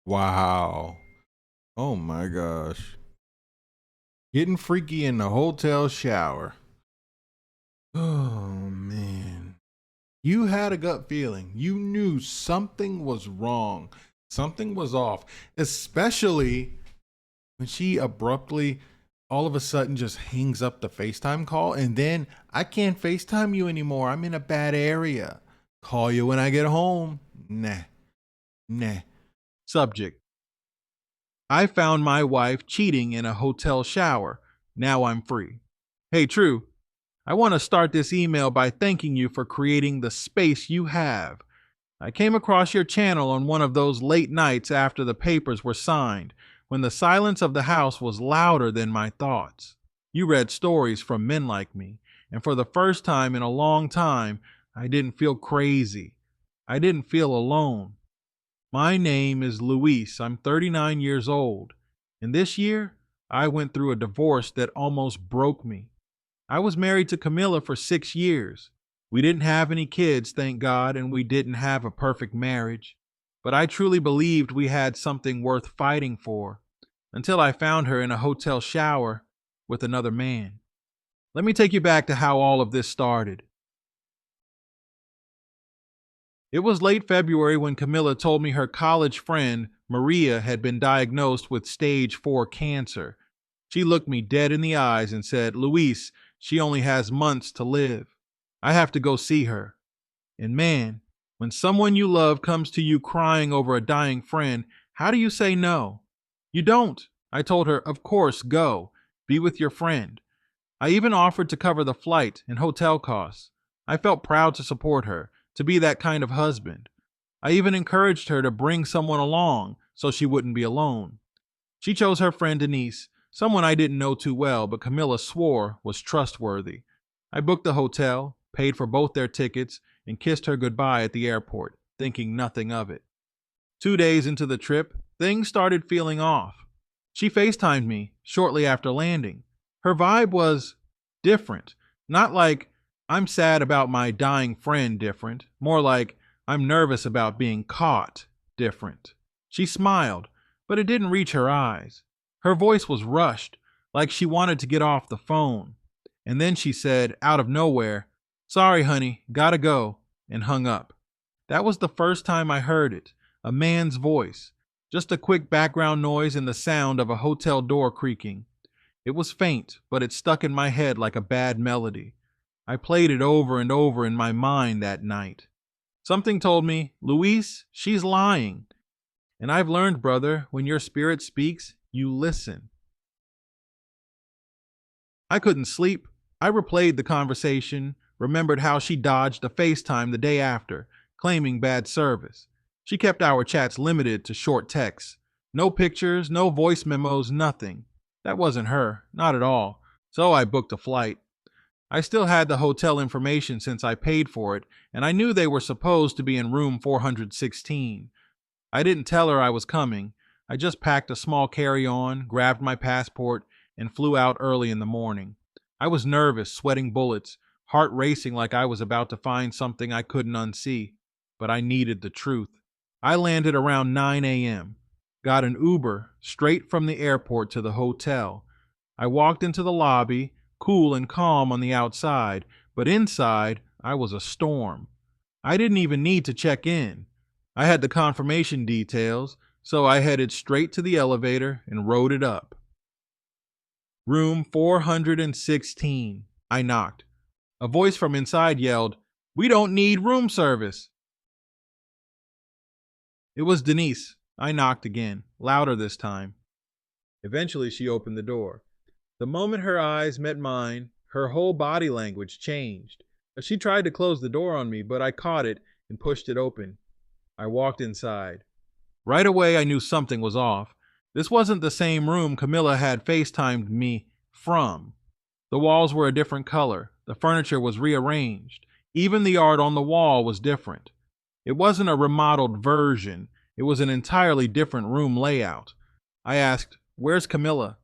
Wow. Oh my gosh. Getting freaky in the hotel shower. Oh man. You had a gut feeling. You knew something was wrong. Something was off. Especially when she abruptly, all of a sudden, just hangs up the FaceTime call. And then, I can't FaceTime you anymore. I'm in a bad area. Call you when I get home. Nah, nah. Subject: I found my wife cheating in a hotel shower. Now I'm free. Hey, True, I want to start this email by thanking you for creating the space you have. I came across your channel on one of those late nights after the papers were signed, when the silence of the house was louder than my thoughts. You read stories from men like me, and for the first time in a long time, I didn't feel crazy. I didn't feel alone. My name is Luis. I'm 39 years old. And this year, I went through a divorce that almost broke me. I was married to Camilla for 6 years. We didn't have any kids, thank God, and we didn't have a perfect marriage. But I truly believed we had something worth fighting for until I found her in a hotel shower with another man. Let me take you back to how all of this started. It was late February when Camilla told me her college friend, Maria, had been diagnosed with stage 4 cancer. She looked me dead in the eyes and said, Luis, she only has months to live. I have to go see her. And man, when someone you love comes to you crying over a dying friend, how do you say no? You don't. I told her, of course, go. Be with your friend. I even offered to cover the flight and hotel costs. I felt proud to support her, to be that kind of husband. I even encouraged her to bring someone along so she wouldn't be alone. She chose her friend Denise, someone I didn't know too well, but Camilla swore was trustworthy. I booked the hotel, paid for both their tickets, and kissed her goodbye at the airport, thinking nothing of it. 2 days into the trip, things started feeling off. She FaceTimed me shortly after landing. Her vibe was different. Not like, I'm sad about my dying friend different. More like, I'm nervous about being caught different. She smiled, but it didn't reach her eyes. Her voice was rushed, like she wanted to get off the phone. And then she said, out of nowhere, sorry, honey, gotta go, and hung up. That was the first time I heard it, a man's voice, just a quick background noise and the sound of a hotel door creaking. It was faint, but it stuck in my head like a bad melody. I played it over and over in my mind that night. Something told me, Luis, she's lying. And I've learned, brother, when your spirit speaks, you listen. I couldn't sleep. I replayed the conversation, remembered how she dodged a FaceTime the day after, claiming bad service. She kept our chats limited to short texts. No pictures, no voice memos, nothing. That wasn't her, not at all. So I booked a flight. I still had the hotel information since I paid for it, and I knew they were supposed to be in room 416. I didn't tell her I was coming. I just packed a small carry-on, grabbed my passport, and flew out early in the morning. I was nervous, sweating bullets, heart racing like I was about to find something I couldn't unsee. But I needed the truth. I landed around 9 a.m., got an Uber straight from the airport to the hotel. I walked into the lobby, cool and calm on the outside, but inside, I was a storm. I didn't even need to check in. I had the confirmation details, so I headed straight to the elevator and rode it up. Room 416. I knocked. A voice from inside yelled, "We don't need room service." It was Denise. I knocked again, louder this time. Eventually, she opened the door. The moment her eyes met mine, her whole body language changed. She tried to close the door on me, but I caught it and pushed it open. I walked inside. Right away, I knew something was off. This wasn't the same room Camilla had FaceTimed me from. The walls were a different color. The furniture was rearranged. Even the art on the wall was different. It wasn't a remodeled version. It was an entirely different room layout. I asked, "Where's Camilla?"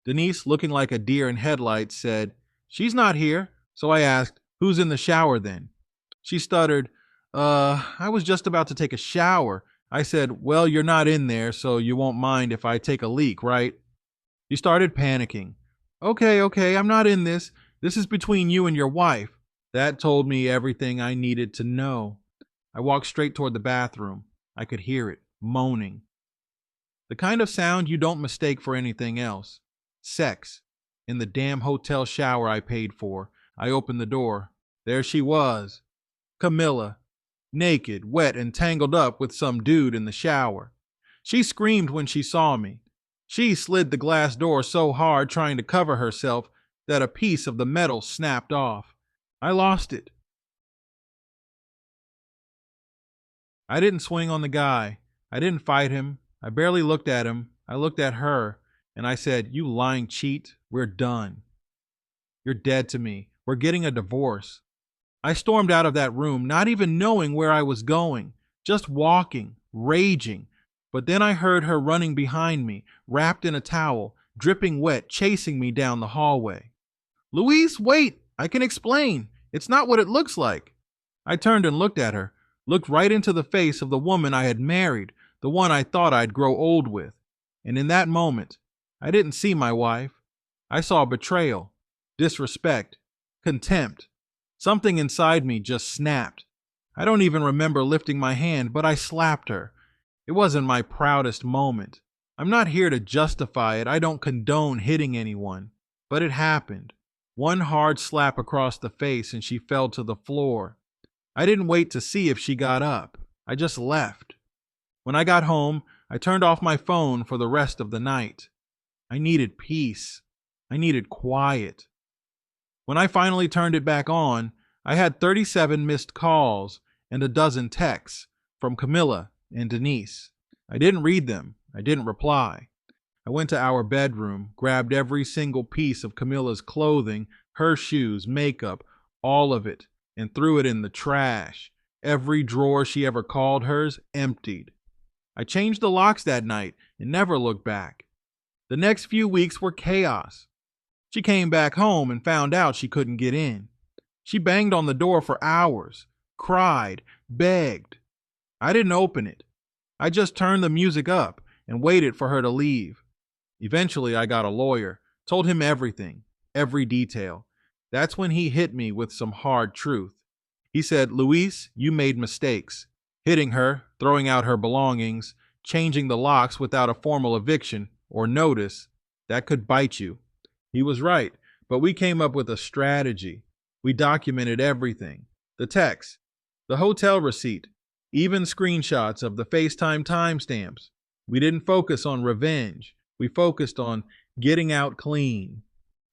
Denise, looking like a deer in headlights, said, "She's not here." So I asked, "Who's in the shower then?" She stuttered, I was just about to take a shower. I said, "Well, you're not in there, so you won't mind if I take a leak, right?" She started panicking. "Okay, okay, I'm not in this. This is between you and your wife." That told me everything I needed to know. I walked straight toward the bathroom. I could hear it, moaning. The kind of sound you don't mistake for anything else. Sex. In the damn hotel shower I paid for. I opened the door. There she was. Camilla. Naked, wet, and tangled up with some dude in the shower. She screamed when she saw me. She slid the glass door so hard trying to cover herself that a piece of the metal snapped off. I lost it. I didn't swing on the guy. I didn't fight him. I barely looked at him. I looked at her, and I said, "You lying cheat, we're done. You're dead to me. We're getting a divorce." I stormed out of that room, not even knowing where I was going, just walking, raging. But then I heard her running behind me, wrapped in a towel, dripping wet, chasing me down the hallway. "Louise, wait! I can explain. It's not what it looks like." I turned and looked at her, looked right into the face of the woman I had married, the one I thought I'd grow old with. And in that moment, I didn't see my wife. I saw betrayal, disrespect, contempt. Something inside me just snapped. I don't even remember lifting my hand, but I slapped her. It wasn't my proudest moment. I'm not here to justify it. I don't condone hitting anyone. But it happened. One hard slap across the face and she fell to the floor. I didn't wait to see if she got up. I just left. When I got home, I turned off my phone for the rest of the night. I needed peace. I needed quiet. When I finally turned it back on, I had 37 missed calls and a dozen texts from Camilla and Denise. I didn't read them. I didn't reply. I went to our bedroom, grabbed every single piece of Camilla's clothing, her shoes, makeup, all of it, and threw it in the trash. Every drawer she ever called hers, emptied. I changed the locks that night and never looked back. The next few weeks were chaos. She came back home and found out she couldn't get in. She banged on the door for hours, cried, begged. I didn't open it. I just turned the music up and waited for her to leave. Eventually, I got a lawyer, told him everything, every detail. That's when he hit me with some hard truth. He said, "Luis, you made mistakes. Hitting her, throwing out her belongings, changing the locks without a formal eviction or notice, that could bite you." He was right, but we came up with a strategy. We documented everything. The text, the hotel receipt, even screenshots of the FaceTime timestamps. We didn't focus on revenge. We focused on getting out clean.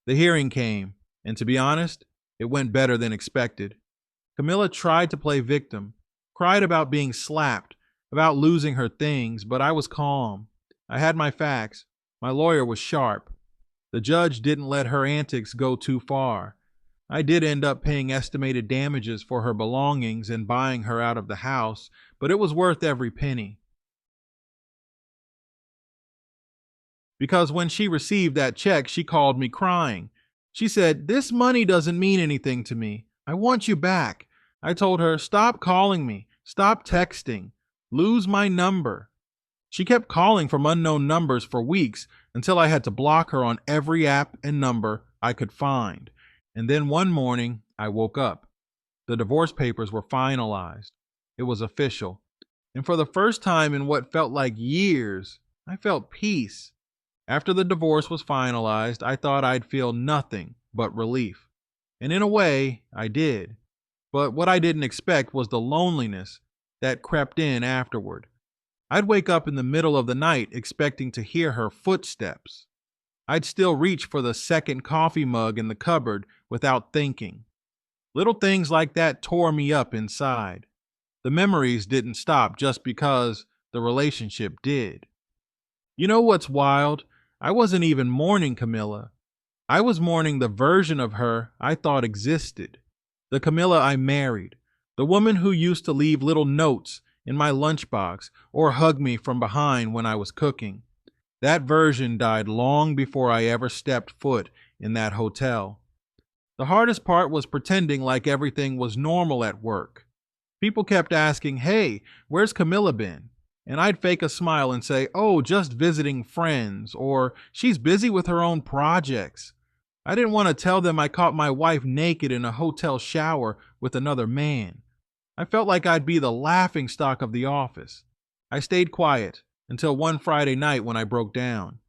The hearing came, and to be honest, it went better than expected. Camilla tried to play victim, cried about being slapped, about losing her things, but I was calm. I had my facts. My lawyer was sharp. The judge didn't let her antics go too far. I did end up paying estimated damages for her belongings and buying her out of the house, but it was worth every penny. Because when she received that check, she called me crying. She said, "This money doesn't mean anything to me. I want you back." I told her, "Stop calling me. Stop texting. Lose my number." She kept calling from unknown numbers for weeks until I had to block her on every app and number I could find. And then one morning, I woke up. The divorce papers were finalized. It was official. And for the first time in what felt like years, I felt peace. After the divorce was finalized, I thought I'd feel nothing but relief. And in a way, I did. But what I didn't expect was the loneliness that crept in afterward. I'd wake up in the middle of the night expecting to hear her footsteps. I'd still reach for the second coffee mug in the cupboard without thinking. Little things like that tore me up inside. The memories didn't stop just because the relationship did. You know what's wild? I wasn't even mourning Camilla. I was mourning the version of her I thought existed. The Camilla I married. The woman who used to leave little notes in my lunchbox or hug me from behind when I was cooking. That version died long before I ever stepped foot in that hotel. The hardest part was pretending like everything was normal at work. People kept asking, "Hey, where's Camilla been?" and I'd fake a smile and say, "Oh, just visiting friends," or "She's busy with her own projects." I didn't want to tell them I caught my wife naked in a hotel shower with another man. I felt like I'd be the laughing stock of the office. I stayed quiet until one Friday night when I broke down.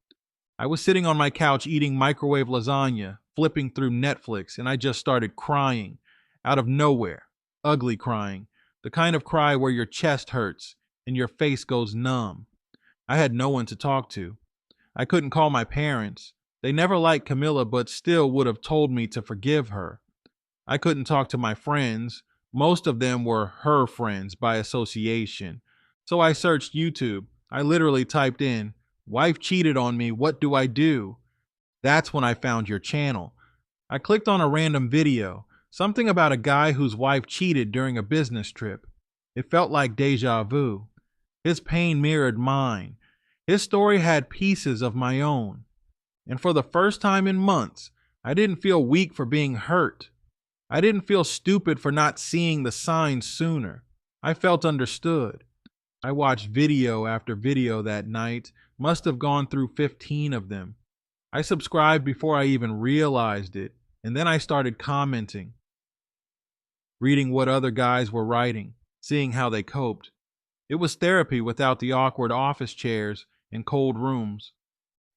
I was sitting on my couch eating microwave lasagna, flipping through Netflix, and I just started crying out of nowhere. Ugly crying. The kind of cry where your chest hurts and your face goes numb. I had no one to talk to. I couldn't call my parents. They never liked Camilla, but still would have told me to forgive her. I couldn't talk to my friends. Most of them were her friends by association. So I searched YouTube. I literally typed in, "Wife cheated on me, what do I do?" That's when I found your channel. I clicked on a random video, something about a guy whose wife cheated during a business trip. It felt like deja vu. His pain mirrored mine. His story had pieces of my own. And for the first time in months, I didn't feel weak for being hurt. I didn't feel stupid for not seeing the signs sooner. I felt understood. I watched video after video that night, must have gone through 15 of them. I subscribed before I even realized it, and then I started commenting, reading what other guys were writing, seeing how they coped. It was therapy without the awkward office chairs and cold rooms.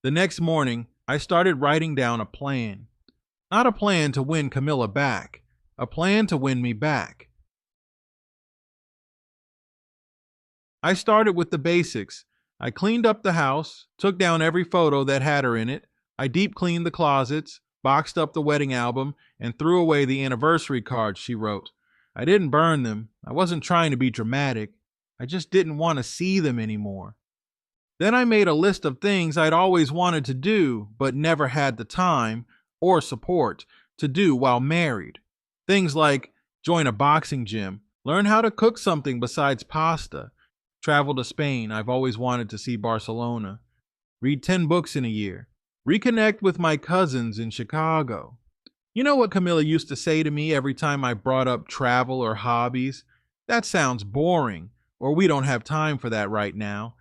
The next morning, I started writing down a plan. Not a plan to win Camilla back, a plan to win me back. I started with the basics. I cleaned up the house, took down every photo that had her in it. I deep cleaned the closets, boxed up the wedding album, and threw away the anniversary cards she wrote. I didn't burn them. I wasn't trying to be dramatic. I just didn't want to see them anymore. Then I made a list of things I'd always wanted to do, but never had the time or support to do while married. Things like join a boxing gym, learn how to cook something besides pasta, travel to Spain. I've always wanted to see Barcelona. Read 10 books in a year. Reconnect with my cousins in Chicago. You know what Camilla used to say to me every time I brought up travel or hobbies? "That sounds boring," or "We don't have time for that right now."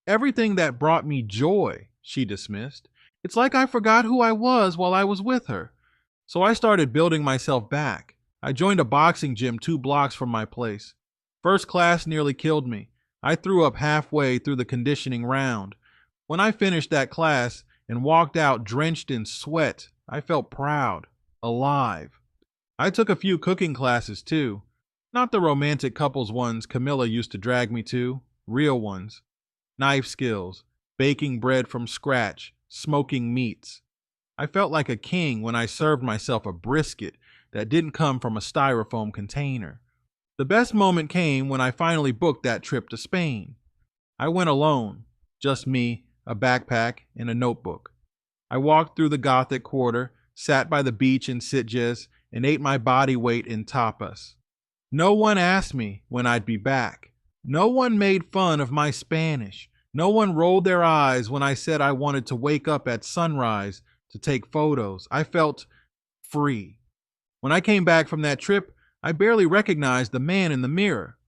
Everything that brought me joy, she dismissed. It's like I forgot who I was while I was with her. So I started building myself back. I joined a boxing gym 2 blocks from my place. First class nearly killed me. I threw up halfway through the conditioning round. When I finished that class and walked out drenched in sweat, I felt proud, alive. I took a few cooking classes too. Not the romantic couples ones Camilla used to drag me to, real ones. Knife skills, baking bread from scratch, smoking meats. I felt like a king when I served myself a brisket that didn't come from a styrofoam container. The best moment came when I finally booked that trip to Spain. I went alone, just me, a backpack, and a notebook. I walked through the Gothic quarter, sat by the beach in Sitges, and ate my body weight in tapas. No one asked me when I'd be back. No one made fun of my Spanish. No one rolled their eyes when I said I wanted to wake up at sunrise to take photos. I felt free. When I came back from that trip, I barely recognized the man in the mirror.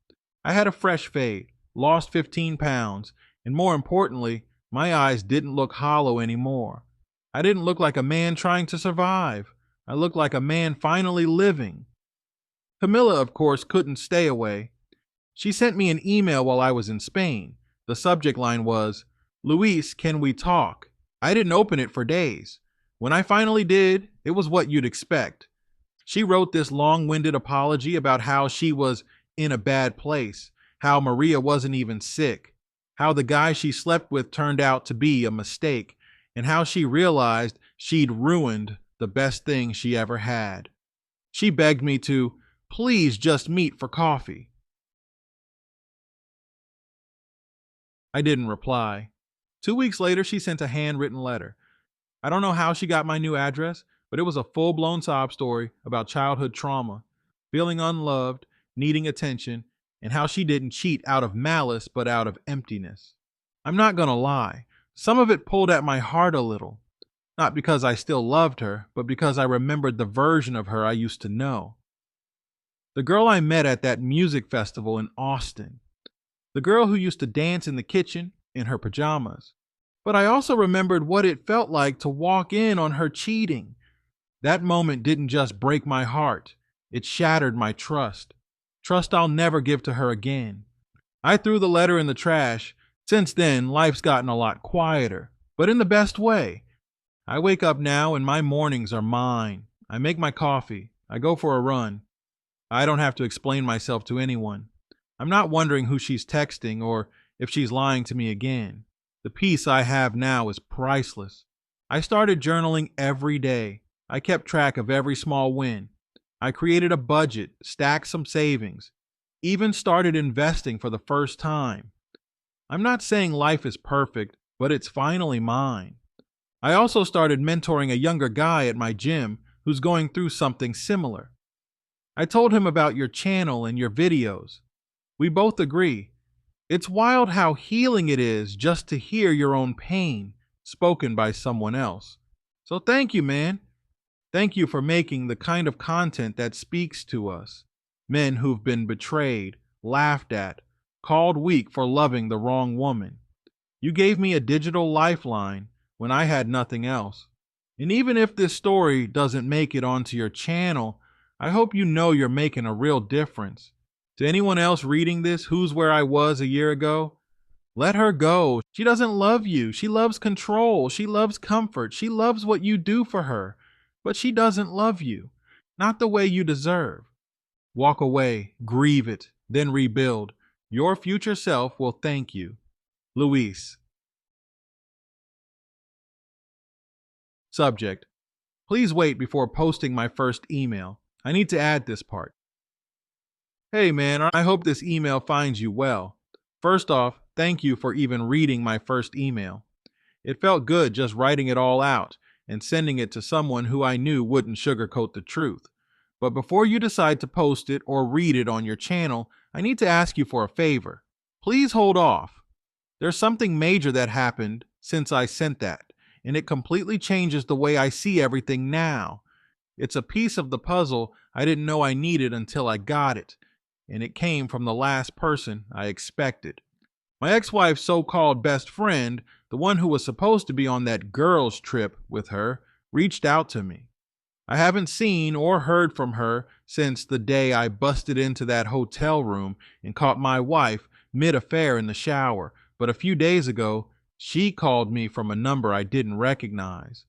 I had a fresh fade, lost 15 pounds, and more importantly, my eyes didn't look hollow anymore. I didn't look like a man trying to survive. I looked like a man finally living. Camilla, of course, couldn't stay away. She sent me an email while I was in Spain. The subject line was, "Luis, can we talk?" I didn't open it for days. When I finally did, it was what you'd expect. She wrote this long-winded apology about how she was in a bad place, how Maria wasn't even sick, how the guy she slept with turned out to be a mistake, and how she realized she'd ruined the best thing she ever had. She begged me to please just meet for coffee. I didn't reply. 2 weeks later, she sent a handwritten letter. I don't know how she got my new address, but it was a full-blown sob story about childhood trauma, feeling unloved, needing attention, and how she didn't cheat out of malice but out of emptiness. I'm not gonna lie, some of it pulled at my heart a little. Not because I still loved her, but because I remembered the version of her I used to know. The girl I met at that music festival in Austin. The girl who used to dance in the kitchen in her pajamas. But I also remembered what it felt like to walk in on her cheating. That moment didn't just break my heart, it shattered my trust. Trust I'll never give to her again. I threw the letter in the trash. Since then, life's gotten a lot quieter, but in the best way. I wake up now and my mornings are mine. I make my coffee. I go for a run. I don't have to explain myself to anyone. I'm not wondering who she's texting or if she's lying to me again. The peace I have now is priceless. I started journaling every day. I kept track of every small win. I created a budget, stacked some savings, even started investing for the first time. I'm not saying life is perfect, but it's finally mine. I also started mentoring a younger guy at my gym who's going through something similar. I told him about your channel and your videos. We both agree. It's wild how healing it is just to hear your own pain spoken by someone else. So thank you, man. Thank you for making the kind of content that speaks to us. Men who've been betrayed, laughed at, called weak for loving the wrong woman. You gave me a digital lifeline when I had nothing else. And even if this story doesn't make it onto your channel, I hope you know you're making a real difference. To anyone else reading this who's where I was a year ago, let her go. She doesn't love you. She loves control. She loves comfort. She loves what you do for her. But she doesn't love you. Not the way you deserve. Walk away, grieve it, then rebuild. Your future self will thank you. Luis. Subject: please wait before posting my first email. I need to add this part. Hey man, I hope this email finds you well. First off, thank you for even reading my first email. It felt good just writing it all out and sending it to someone who I knew wouldn't sugarcoat the truth. But before you decide to post it or read it on your channel, I need to ask you for a favor. Please hold off. There's something major that happened since I sent that, and it completely changes the way I see everything now. It's a piece of the puzzle I didn't know I needed until I got it, and it came from the last person I expected. My ex-wife's so-called best friend, the one who was supposed to be on that girls' trip with her, reached out to me. I haven't seen or heard from her since the day I busted into that hotel room and caught my wife mid-affair in the shower, but a few days ago, she called me from a number I didn't recognize.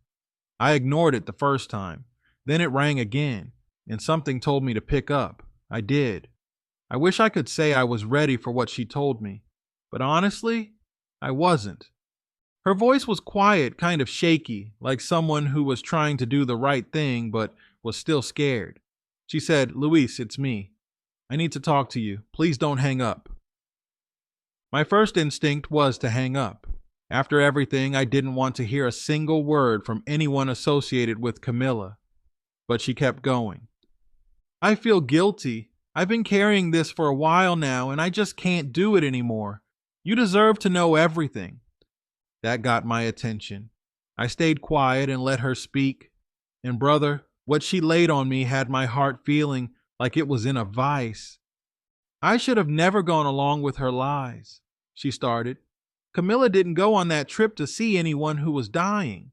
I ignored it the first time. Then it rang again, and something told me to pick up. I did. I wish I could say I was ready for what she told me, but honestly, I wasn't. Her voice was quiet, kind of shaky, like someone who was trying to do the right thing but was still scared. She said, "Luis, it's me. I need to talk to you. Please don't hang up." My first instinct was to hang up. After everything, I didn't want to hear a single word from anyone associated with Camilla. But she kept going. "I feel guilty. I've been carrying this for a while now, and I just can't do it anymore. You deserve to know everything." That got my attention. I stayed quiet and let her speak. And brother, what she laid on me had my heart feeling like it was in a vice. "I should have never gone along with her lies," she started. "Camilla didn't go on that trip to see anyone who was dying.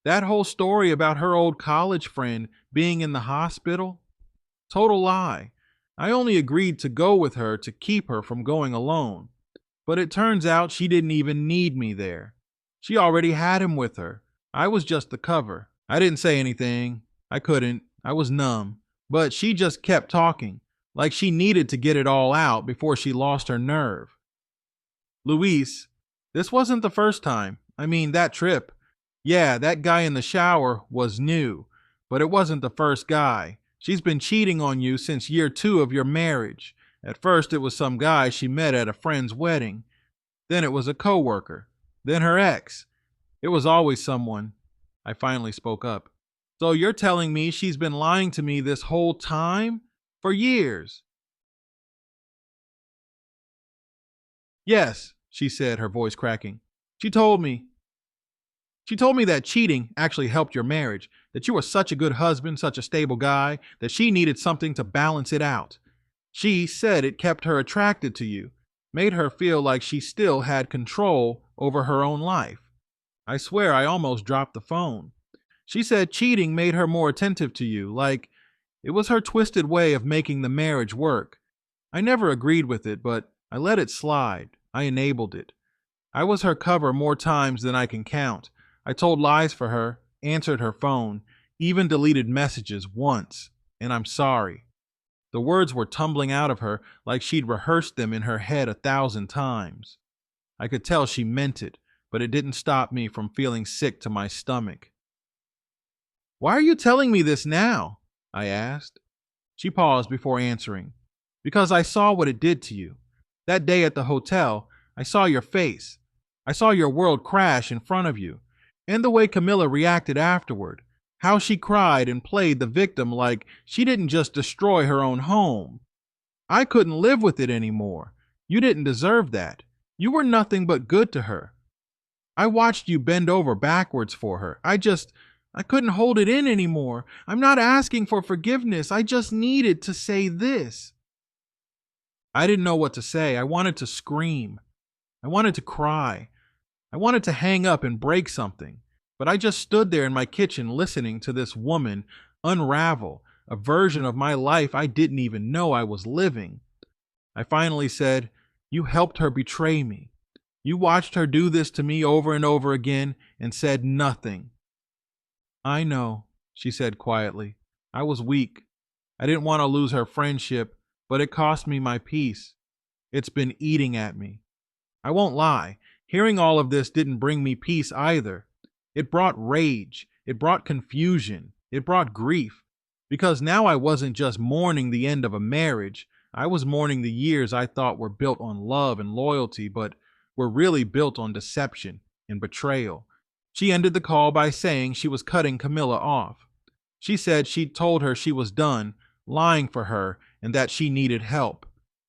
That whole story about her old college friend being in the hospital? Total lie. I only agreed to go with her to keep her from going alone. But it turns out she didn't even need me there. She already had him with her. I was just the cover. I didn't say anything. I couldn't. I was numb. But she just kept talking, like she needed to get it all out before she lost her nerve. Luis, this wasn't the first time. I mean, that trip. Yeah, that guy in the shower was new, but it wasn't the first guy. She's been cheating on you since year 2 of your marriage. At first, it was some guy she met at a friend's wedding. Then it was a coworker. Then her ex. It was always someone. I finally spoke up. So you're telling me she's been lying to me this whole time? For years? Yes, she said, her voice cracking. She told me that cheating actually helped your marriage, that you were such a good husband, such a stable guy, that she needed something to balance it out. She said it kept her attracted to you. made her feel like she still had control over her own life. I swear I almost dropped the phone. She said cheating made her more attentive to you, like it was her twisted way of making the marriage work. I never agreed with it, but I let it slide. I enabled it. I was her cover more times than I can count. I told lies for her, answered her phone, even deleted messages once, and I'm sorry. The words were tumbling out of her like she'd rehearsed them in her head 1,000 times. I could tell she meant it, but it didn't stop me from feeling sick to my stomach. "Why are you telling me this now?" I asked. She paused before answering. "Because I saw what it did to you. That day at the hotel, I saw your face. I saw your world crash in front of you. And the way Camilla reacted afterward. How she cried and played the victim like she didn't just destroy her own home. I couldn't live with it anymore. You didn't deserve that. You were nothing but good to her. I watched you bend over backwards for her. I couldn't hold it in anymore. I'm not asking for forgiveness. I just needed to say this." I didn't know what to say. I wanted to scream. I wanted to cry. I wanted to hang up and break something. But I just stood there in my kitchen listening to this woman unravel a version of my life I didn't even know I was living. I finally said, "You helped her betray me. You watched her do this to me over and over again and said nothing." "I know," she said quietly. "I was weak. I didn't want to lose her friendship, but it cost me my peace. It's been eating at me. I won't lie. Hearing all of this didn't bring me peace either. It brought rage. It brought confusion. It brought grief. Because now I wasn't just mourning the end of a marriage. I was mourning the years I thought were built on love and loyalty, but were really built on deception and betrayal." She ended the call by saying she was cutting Camilla off. She said she'd told her she was done, lying for her, and that she needed help.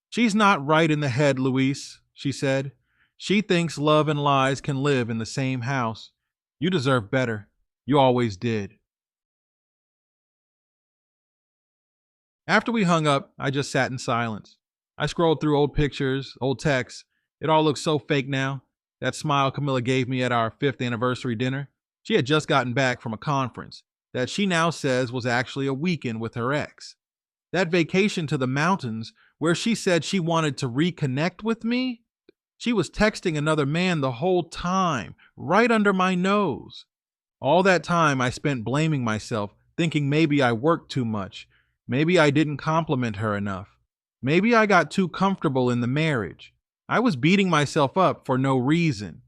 "She's not right in the head, Luis," she said. "She thinks love and lies can live in the same house. You deserve better. You always did." After we hung up, I just sat in silence. I scrolled through old pictures, old texts. It all looks so fake now. That smile Camilla gave me at our 5th anniversary dinner. She had just gotten back from a conference that she now says was actually a weekend with her ex. That vacation to the mountains where she said she wanted to reconnect with me? She was texting another man the whole time, right under my nose. All that time I spent blaming myself, thinking maybe I worked too much. Maybe I didn't compliment her enough. Maybe I got too comfortable in the marriage. I was beating myself up for no reason.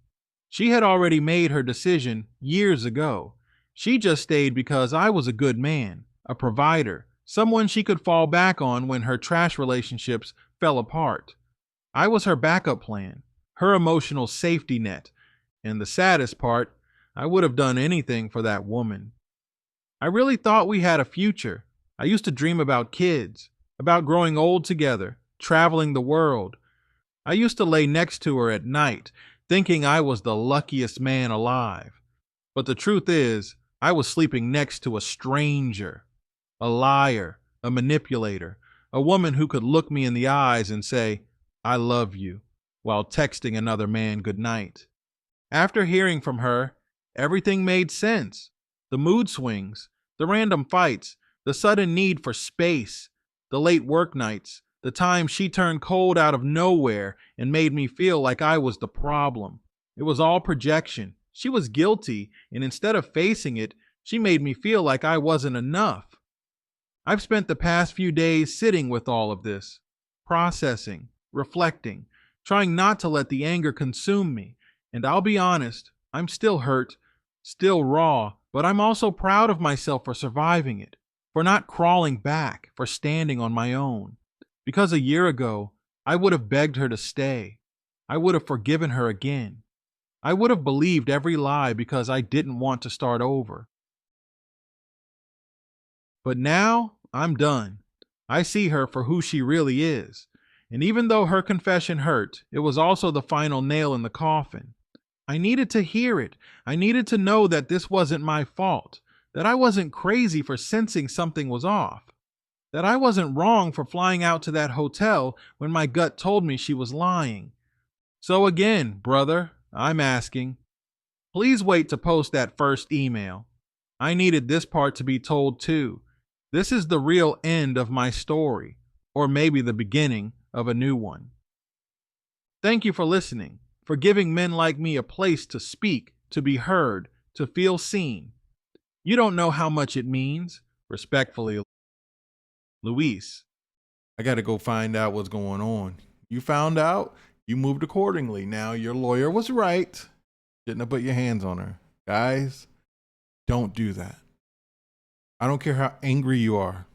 She had already made her decision years ago. She just stayed because I was a good man, a provider, someone she could fall back on when her trash relationships fell apart. I was her backup plan, her emotional safety net. And the saddest part, I would have done anything for that woman. I really thought we had a future. I used to dream about kids, about growing old together, traveling the world. I used to lay next to her at night, thinking I was the luckiest man alive. But the truth is, I was sleeping next to a stranger, a liar, a manipulator, a woman who could look me in the eyes and say, "I love you," while texting another man goodnight. After hearing from her, everything made sense. The mood swings, the random fights, the sudden need for space, the late work nights, the time she turned cold out of nowhere and made me feel like I was the problem. It was all projection. She was guilty, and instead of facing it, she made me feel like I wasn't enough. I've spent the past few days sitting with all of this, processing, reflecting, trying not to let the anger consume me. And I'll be honest, I'm still hurt, still raw, but I'm also proud of myself for surviving it, for not crawling back, for standing on my own. Because a year ago, I would have begged her to stay. I would have forgiven her again. I would have believed every lie because I didn't want to start over. But now, I'm done. I see her for who she really is. And even though her confession hurt, it was also the final nail in the coffin. I needed to hear it. I needed to know that this wasn't my fault, that I wasn't crazy for sensing something was off. that I wasn't wrong for flying out to that hotel when my gut told me she was lying. So again, brother, I'm asking, please wait to post that first email. I needed this part to be told too. This is the real end of my story, or maybe the beginning of a new one. Thank you for listening, for giving men like me a place to speak, to be heard, to feel seen. You don't know how much it means. Respectfully, Luis. I got to go find out what's going on. You found out, you moved accordingly. Now your lawyer was right. Shouldn't have put your hands on her. Guys, don't do that. I don't care how angry you are.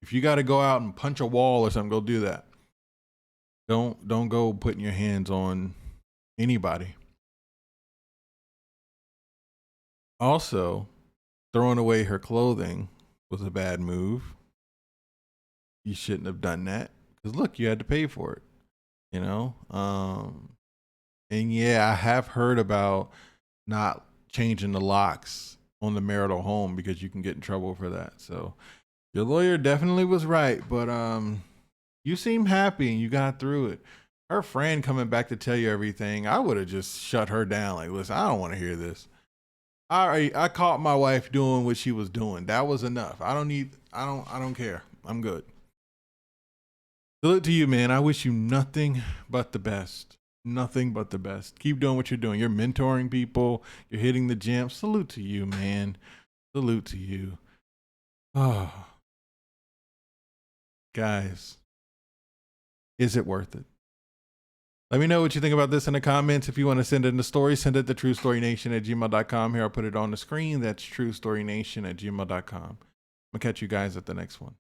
If you got to go out and punch a wall or something, go do that. Don't go putting your hands on anybody. Also, throwing away her clothing was a bad move. You shouldn't have done that because look, you had to pay for it. You know, and yeah, I have heard about not changing the locks on the marital home because you can get in trouble for that. So your lawyer definitely was right, but you seem happy and you got through it. Her friend coming back to tell you everything, I would have just shut her down. Like, listen, I don't want to hear this. I caught my wife doing what she was doing. That was enough. I don't care. I'm good. Salute to you, man. I wish you nothing but the best. Nothing but the best. Keep doing what you're doing. You're mentoring people. You're hitting the gym. Salute to you, man. Salute to you. Oh, guys, is it worth it? Let me know what you think about this in the comments. If you want to send in the story, send it to truestorynation@gmail.com. Here, I'll put it on the screen. That's truestorynation@gmail.com. I'm going to catch you guys at the next one.